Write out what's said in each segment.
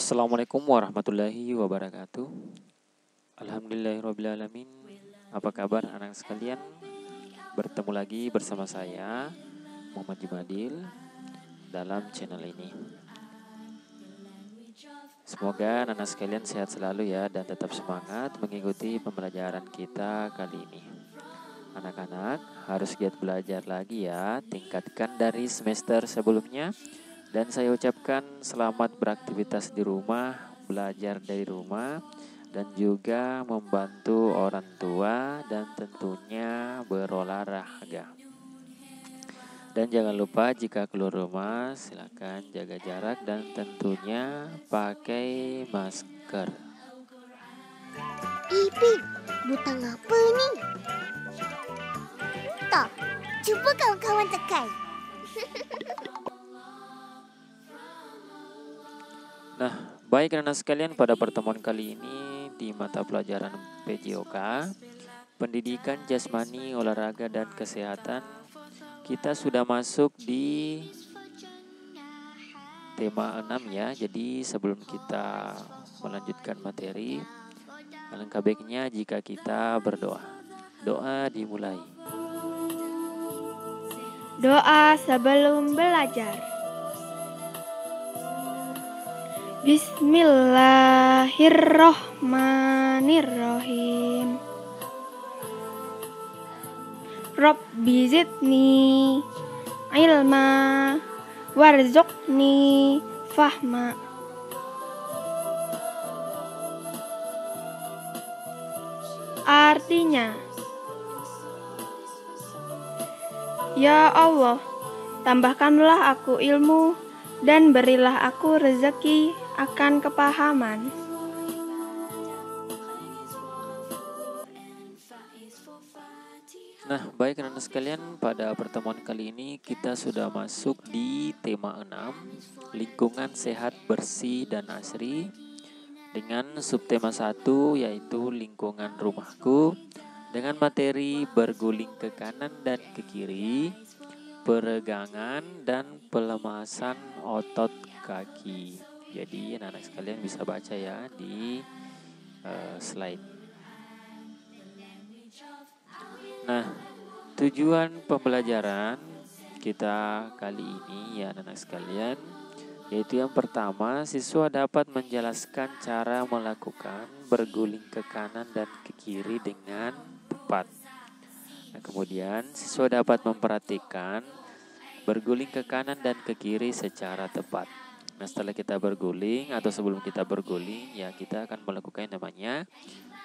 Assalamualaikum warahmatullahi wabarakatuh. Alhamdulillahirrabbilalamin. Apa kabar anak sekalian? Bertemu lagi bersama saya Muhammad Jumadil dalam channel ini. Semoga anak sekalian sehat selalu ya dan tetap semangat mengikuti pembelajaran kita kali ini. Anak-anak harus giat belajar lagi ya, tingkatkan dari semester sebelumnya. Dan saya ucapkan selamat beraktivitas di rumah, belajar dari rumah, dan juga membantu orang tua dan tentunya berolahraga. Dan jangan lupa jika keluar rumah silakan jaga jarak dan tentunya pakai masker. Ipin, butang apa ni? Tak, cuba kawan-kawan tekan. Nah, baik anak sekalian, pada pertemuan kali ini di mata pelajaran PJOK, Pendidikan Jasmani, Olahraga dan Kesehatan, kita sudah masuk di tema 6 ya. Jadi sebelum kita melanjutkan materi, alangkah baiknya jika kita berdoa. Doa dimulai. Doa sebelum belajar. Bismillahirrohmanirrohim. Rabbi zidni ilma warzuqni fahma. Artinya, ya Allah, tambahkanlah aku ilmu dan berilah aku rezeki akan kepahaman. Nah, baik anak-anak sekalian, pada pertemuan kali ini kita sudah masuk di tema 6, lingkungan sehat, bersih, dan asri, dengan subtema 1 yaitu lingkungan rumahku, dengan materi berguling ke kanan dan ke kiri, peregangan, dan pelemasan otot kaki. Jadi anak-anak sekalian bisa baca ya di slide. Nah, tujuan pembelajaran kita kali ini ya anak-anak sekalian, yaitu yang pertama, siswa dapat menjelaskan cara melakukan berguling ke kanan dan ke kiri dengan tepat. Nah, kemudian siswa dapat memperhatikan berguling ke kanan dan ke kiri secara tepat. Nah, setelah kita berguling atau sebelum kita berguling, ya kita akan melakukan yang namanya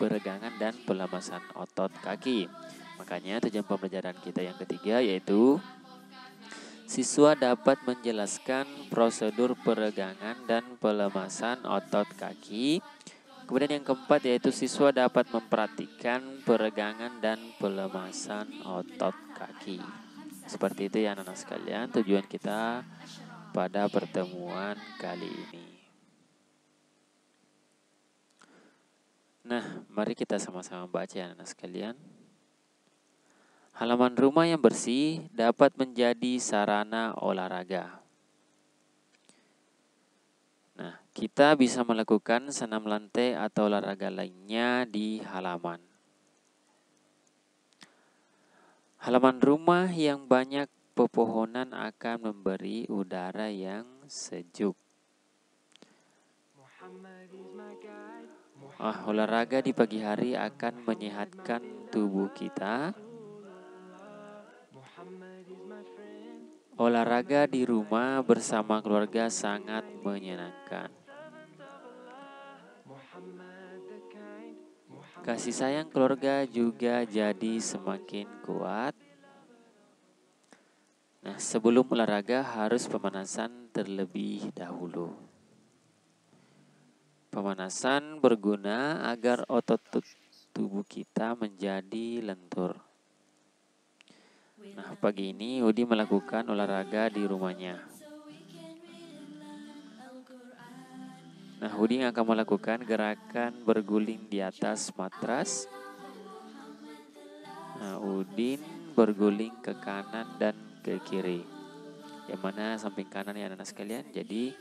peregangan dan pelemasan otot kaki. Makanya tujuan pembelajaran kita yang ketiga yaitu siswa dapat menjelaskan prosedur peregangan dan pelemasan otot kaki. Kemudian yang keempat yaitu siswa dapat memperhatikan peregangan dan pelemasan otot kaki. Seperti itu ya anak-anak sekalian, tujuan kita pada pertemuan kali ini. Nah, mari kita sama-sama baca ya anak-anak sekalian. Halaman rumah yang bersih dapat menjadi sarana olahraga. Nah, kita bisa melakukan senam lantai atau olahraga lainnya di halaman. Halaman rumah yang banyak pepohonan akan memberi udara yang sejuk. Olahraga di pagi hari akan menyehatkan tubuh kita. Olahraga di rumah bersama keluarga sangat menyenangkan. Kasih sayang keluarga juga jadi semakin kuat. Nah, sebelum olahraga harus pemanasan terlebih dahulu. Pemanasan berguna agar otot tubuh kita menjadi lentur. Nah, pagi ini Udi melakukan olahraga di rumahnya. Nah, Udi akan melakukan gerakan berguling di atas matras. Nah, Udin berguling ke kanan dan ke kiri. Yang mana samping kanan ya anak-anak sekalian. Jadi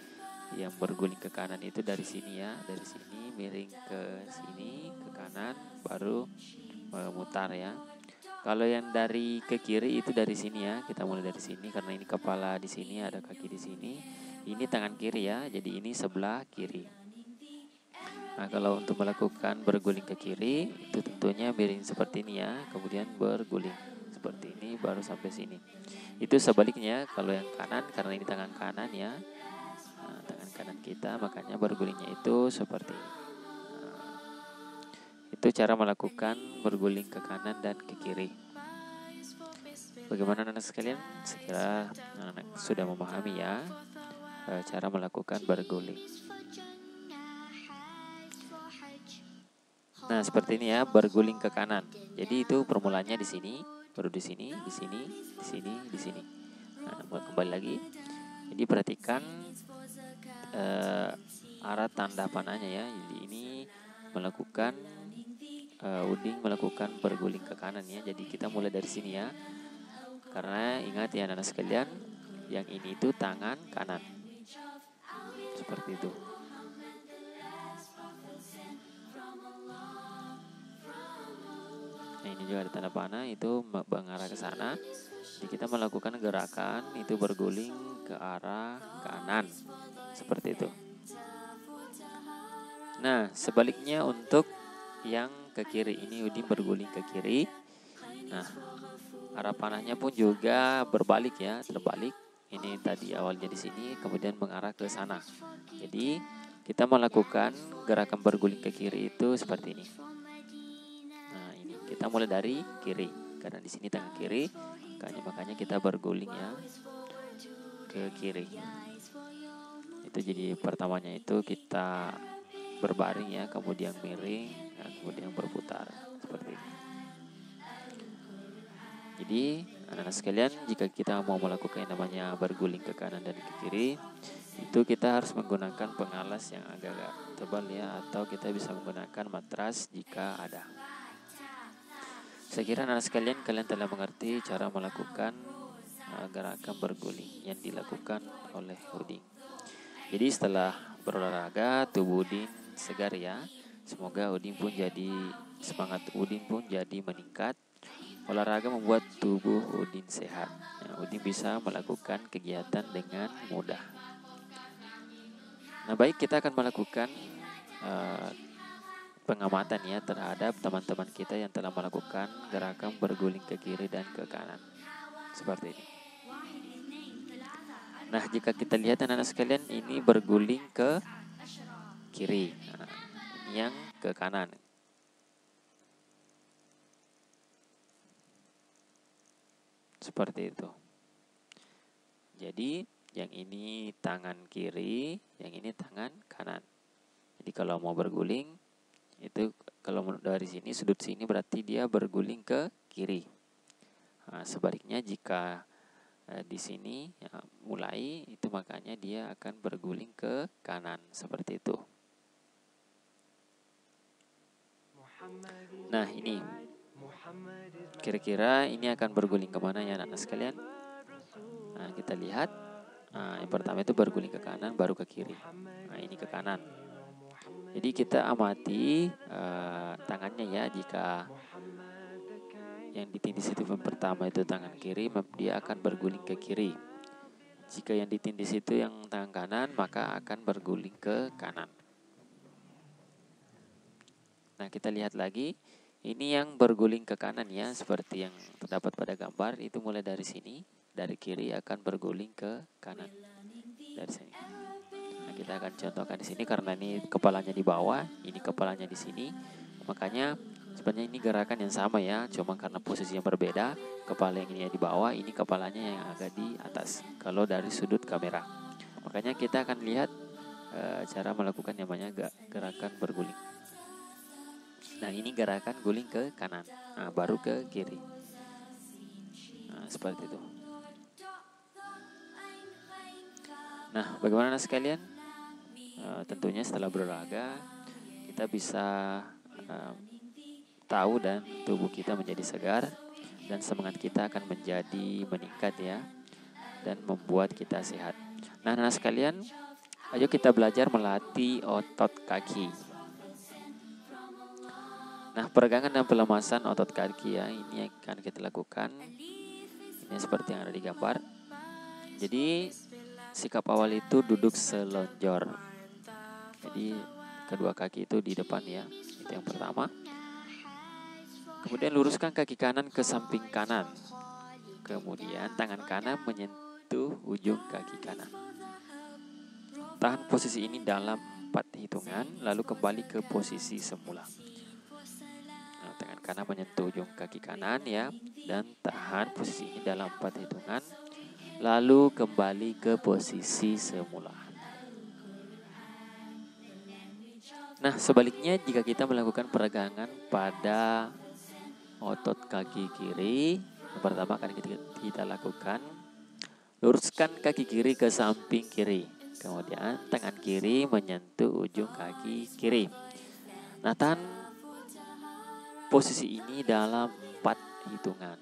yang berguling ke kanan itu dari sini ya, dari sini miring ke sini ke kanan baru memutar ya. Kalau yang dari ke kiri itu dari sini ya, kita mulai dari sini karena ini kepala di sini, ada kaki di sini. Ini tangan kiri ya, jadi ini sebelah kiri. Nah, kalau untuk melakukan berguling ke kiri itu tentunya miring seperti ini ya, kemudian berguling seperti ini baru sampai sini. Itu sebaliknya kalau yang kanan karena ini tangan kanan ya. Nah, tangan kanan kita makanya bergulingnya itu seperti ini. Itu cara melakukan berguling ke kanan dan ke kiri. Bagaimana anak sekalian? Sekira anak sudah memahami ya cara melakukan berguling. Nah, seperti ini ya, berguling ke kanan. Jadi itu permulanya di sini, baru di sini, di sini, di sini, di sini. Nah, kembali lagi. Jadi perhatikan arah tanda panahnya ya. Jadi ini melakukan uding melakukan berguling ke kanan ya. Jadi kita mulai dari sini ya. Karena ingat ya anak sekalian, yang ini itu tangan kanan. Seperti itu. Nah, ini juga ada tanda panah itu mengarah ke sana. Jadi kita melakukan gerakan itu berguling ke arah kanan. Seperti itu. Nah, sebaliknya untuk yang ke kiri, ini uding berguling ke kiri. Nah, arah panahnya pun juga berbalik ya, terbalik. Ini tadi awalnya di sini, kemudian mengarah ke sana. Jadi kita melakukan gerakan berguling ke kiri itu seperti ini. Nah, ini kita mulai dari kiri, karena di sini tangan kiri, makanya kita berguling ya ke kiri. Itu jadi pertamanya itu kita berbaring ya, kemudian miring, dan kemudian berputar seperti ini. Jadi anak-anak sekalian, jika kita mau melakukan yang namanya berguling ke kanan dan ke kiri, itu kita harus menggunakan pengalas yang agak-agak tebal ya, atau kita bisa menggunakan matras jika ada. Saya kira anak-anak sekalian kalian telah mengerti cara melakukan gerakan berguling yang dilakukan oleh uding. Jadi setelah berolahraga, tubuh uding segar ya. Semoga uding pun jadi semangat uding pun jadi meningkat. Olahraga membuat tubuh uding sehat. Nah, uding bisa melakukan kegiatan dengan mudah. Nah, baik, kita akan melakukan pengamatan ya terhadap teman-teman kita yang telah melakukan gerakan berguling ke kiri dan ke kanan. Seperti ini. Nah, jika kita lihat anak-anak sekalian, ini berguling ke kiri. Nah, ini yang ke kanan. Seperti itu. Jadi yang ini tangan kiri, yang ini tangan kanan. Jadi kalau mau berguling itu kalau dari sini sudut sini berarti dia berguling ke kiri. Nah, sebaliknya jika di sini ya, mulai itu makanya dia akan berguling ke kanan seperti itu. Nah, ini kira-kira ini akan berguling kemana ya anak-anak sekalian? Nah, kita lihat. Nah, yang pertama itu berguling ke kanan, baru ke kiri. Nah, ini ke kanan. Jadi kita amati tangannya ya. Jika yang ditindis itu yang pertama itu tangan kiri, dia akan berguling ke kiri. Jika yang ditindis itu yang tangan kanan, maka akan berguling ke kanan. Nah, kita lihat lagi. Ini yang berguling ke kanan ya, seperti yang terdapat pada gambar. Itu mulai dari sini, dari kiri akan berguling ke kanan. Dari sini. Nah, kita akan contohkan di sini karena ini kepalanya di bawah, ini kepalanya di sini. Makanya sebenarnya ini gerakan yang sama ya, cuma karena posisi yang berbeda. Kepala yang ini di bawah, ini kepalanya yang agak di atas. Kalau dari sudut kamera. Makanya kita akan lihat cara melakukan namanya gerakan berguling. Nah, ini gerakan guling ke kanan. Nah, baru ke kiri. Nah, seperti itu. Nah, bagaimana sekalian? Tentunya setelah berolahraga, kita bisa tahu dan tubuh kita menjadi segar. Dan semangat kita akan menjadi meningkat ya. Dan membuat kita sehat. Nah, anak sekalian, Ayo kita belajar melatih otot kaki. Nah, peregangan dan pelemasan otot kaki ya, ini akan kita lakukan. Ini seperti yang ada di gambar. Jadi, sikap awal itu duduk selonjor. Jadi, kedua kaki itu di depan ya. Itu yang pertama. Kemudian luruskan kaki kanan ke samping kanan. Kemudian tangan kanan menyentuh ujung kaki kanan. Tahan posisi ini dalam 4 hitungan, lalu kembali ke posisi semula. Nah, tangan kanan menyentuh ujung kaki kanan ya, dan tahan posisi ini dalam 4 hitungan, lalu kembali ke posisi semula. Nah, sebaliknya jika kita melakukan peregangan pada otot kaki kiri, yang pertama akan kita lakukan, luruskan kaki kiri ke samping kiri. Kemudian tangan kiri menyentuh ujung kaki kiri. Nah, tahan posisi ini dalam 4 hitungan.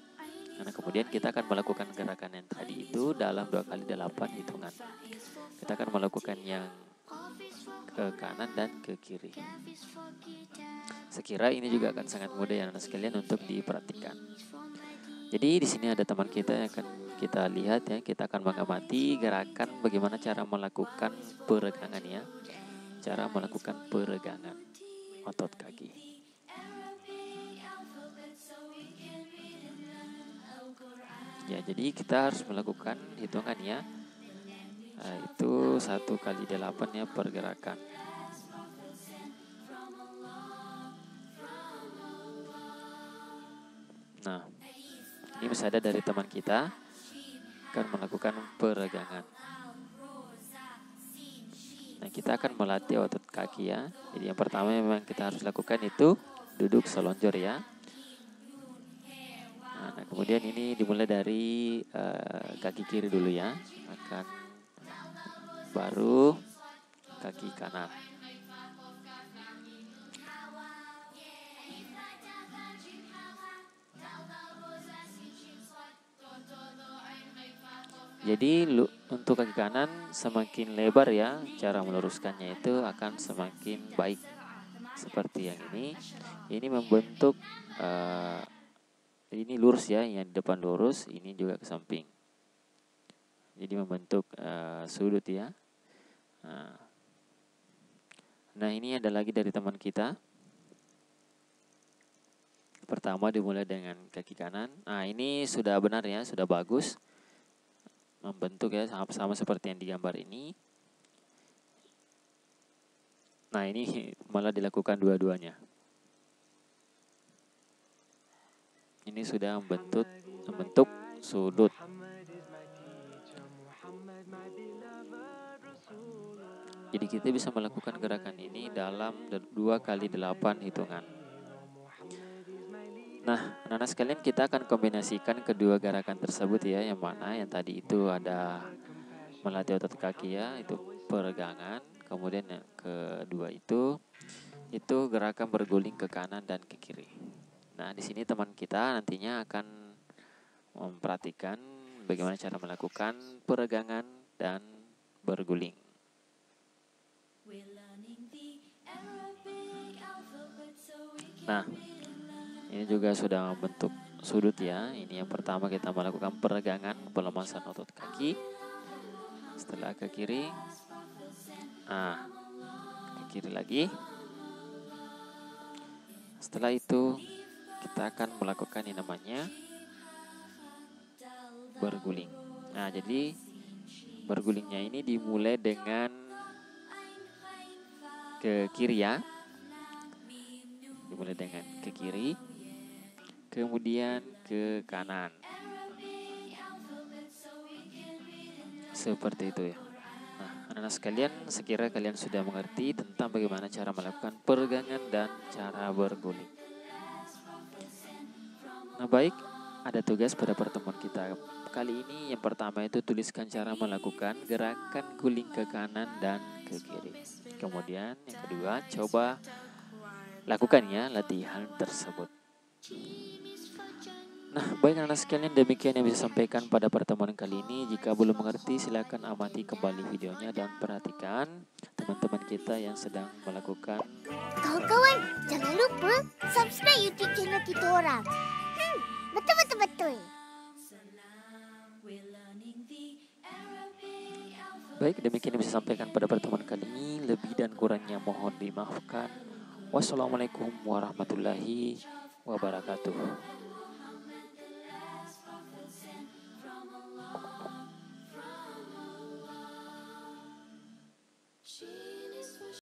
Nah, kemudian kita akan melakukan gerakan yang tadi itu dalam 2 kali 8 hitungan. Kita akan melakukan yang ke kanan dan ke kiri. Sekira ini juga akan sangat mudah ya anak sekalian untuk diperhatikan. Jadi di sini ada teman kita yang akan kita lihat ya, kita akan mengamati gerakan bagaimana cara melakukan peregangan ya. Cara melakukan peregangan otot kaki. Ya, jadi kita harus melakukan hitungan ya. Nah, itu 1 kali 8 ya pergerakan. Nah, ini bisa ada dari teman kita akan melakukan peregangan. Nah, kita akan melatih otot kaki ya. Jadi yang pertama memang kita harus lakukan itu duduk selonjor ya. Nah, kemudian ini dimulai dari kaki kiri dulu ya. Baru kaki kanan. Jadi untuk kaki kanan semakin lebar ya, cara meluruskannya itu akan semakin baik. Seperti yang ini membentuk ini lurus ya, yang di depan lurus, ini juga ke samping. Jadi membentuk sudut ya. Nah, ini ada lagi dari teman kita. Pertama dimulai dengan kaki kanan. Nah, ini sudah benar ya, sudah bagus. Membentuk ya, sama seperti yang digambar ini. Nah, ini malah dilakukan dua-duanya. Ini sudah membentuk sudut. Jadi kita bisa melakukan gerakan ini dalam 2 kali 8 hitungan. Nah, anak-anak sekalian, kita akan kombinasikan kedua gerakan tersebut ya, yang mana yang tadi itu ada melatih otot kaki ya, itu peregangan. Kemudian yang kedua itu gerakan berguling ke kanan dan ke kiri. Nah, di sini teman kita nantinya akan memperhatikan bagaimana cara melakukan peregangan dan berguling. Nah, ini juga sudah membentuk sudut ya. Ini yang pertama kita melakukan peregangan, pelemasan otot kaki. Setelah ke kiri, ke kiri lagi. Setelah itu kita akan melakukan yang namanya berguling. Nah, jadi bergulingnya ini dimulai dengan ke kiri ya. Dimulai dengan ke kiri, kemudian ke kanan. Seperti itu ya. Nah, anak-anak sekalian, sekira kalian sudah mengerti tentang bagaimana cara melakukan peregangan dan cara berguling. Nah, baik, ada tugas pada pertemuan kita kali ini. Yang pertama itu tuliskan cara melakukan gerakan guling ke kanan dan ke kiri. Kemudian yang kedua, coba lakukan ya latihan tersebut. Baik anak sekalian, demikian yang bisa sampaikan pada pertemuan kali ini. Jika belum mengerti, silakan amati kembali videonya dan perhatikan teman-teman kita yang sedang melakukan. Kawan-kawan, jangan lupa subscribe YouTube channel kita orang. Betul. Baik, demikian yang bisa sampaikan pada pertemuan kali ini. Lebih dan kurangnya mohon dimaafkan. Wassalamualaikum warahmatullahi wabarakatuh.